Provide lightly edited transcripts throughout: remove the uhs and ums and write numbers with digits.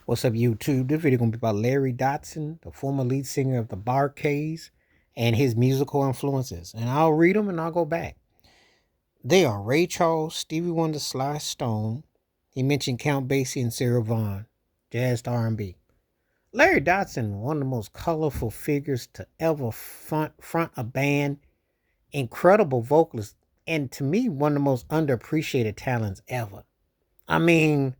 What's up, YouTube? This video gonna be about Larry Dodson, the former lead singer of the Bar-Kays, and his musical influences. And I'll read them and I'll go back. They are Ray Charles, Stevie Wonder, Sly Stone. He mentioned Count Basie and Sarah Vaughan, jazz to R&B. Larry Dodson, one of the most colorful figures to ever front a band, incredible vocalist, and to me, one of the most underappreciated talents ever. I mean,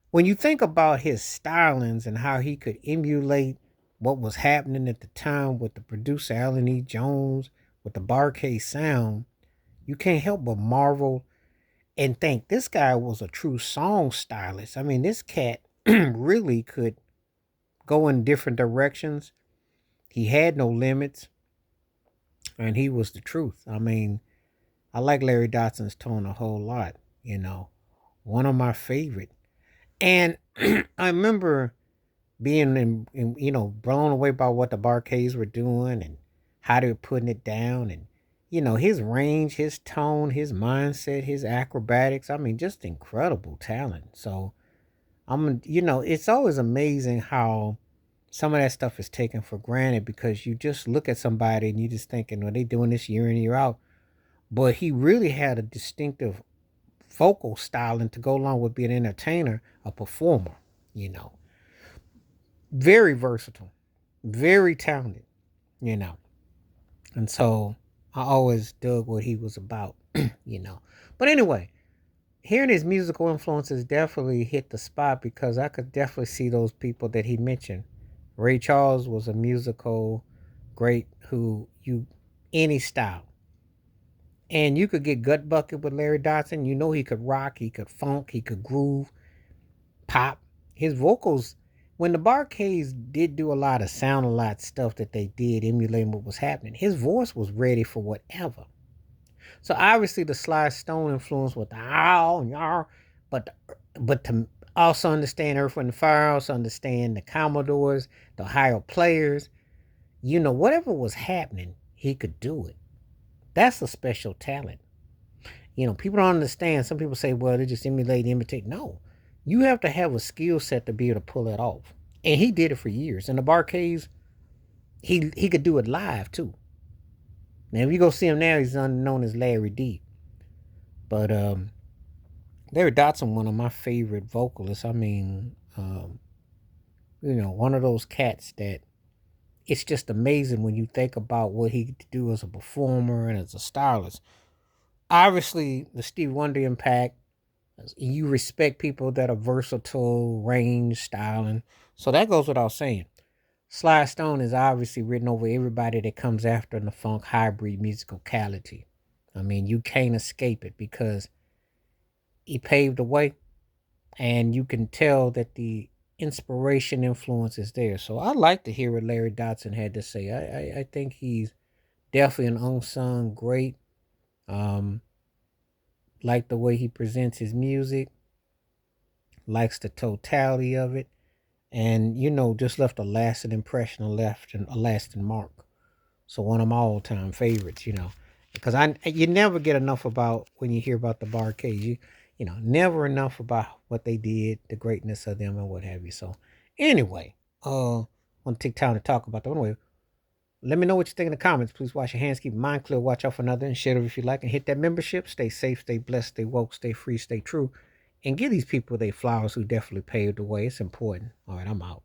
when you think about his stylings and how he could emulate what was happening at the time with the producer Alan E. Jones, with the Bar-K sound, you can't help but marvel and think this guy was a true song stylist. I mean, this cat really could go in different directions. He had no limits, and he was the truth. I mean, I like Larry Dodson's tone a whole lot, one of my favorite. And I remember being blown away by what the Bar-Kays were doing and how they were putting it down, and his range, his tone, his mindset, his acrobatics. I mean, just incredible talent. So it's always amazing how some of that stuff is taken for granted, because you just look at somebody and you just thinking, well, they doing this year in, year out. But he really had a distinctive vocal styling to go along with being an entertainer, a performer, very versatile, very talented, and so I always dug what he was about, But anyway, hearing his musical influences definitely hit the spot, because I could definitely see those people that he mentioned. Ray Charles was a musical great who any style. And you could get gut bucket with Larry Dodson. He could rock, he could funk, he could groove, pop. His vocals, when the Bar-Kays did do a lot of sound a lot stuff that they did, emulating what was happening, his voice was ready for whatever. So obviously the Sly Stone influence with the ow and yar, but to also understand Earth, Wind and Fire, also understand the Commodores, the Ohio Players, whatever was happening, he could do it. That's a special talent. People don't understand. Some people say, well, they just imitate. No, you have to have a skill set to be able to pull it off. And he did it for years. And the Bar-Kays, he could do it live too. Now, if you go see him now, he's known as Larry D. But Larry Dodson, one of my favorite vocalists. I mean, one of those cats that it's just amazing when you think about what he could do as a performer and as a stylist. Obviously, the Stevie Wonder impact, you respect people that are versatile, range, styling. So that goes without saying. Sly Stone is obviously written over everybody that comes after in the funk hybrid musicality. I mean, you can't escape it, because he paved the way, and you can tell that the inspiration influence is there. So I like to hear what Larry Dodson had to say. I think he's definitely an unsung great. Like the way he presents his music, likes the totality of it, and just left a lasting impression, a lasting mark. So one of my all-time favorites, because you never get enough about when you hear about the Bar-Kays. Never enough about what they did, the greatness of them, and what have you. So anyway, I want to take time to talk about them. Anyway, let me know what you think in the comments. Please wash your hands, keep your mind clear, watch out for another, and share it if you like, and hit that membership. Stay safe, stay blessed, stay woke, stay free, stay true, and give these people their flowers who definitely paved the way. It's important. All right, I'm out.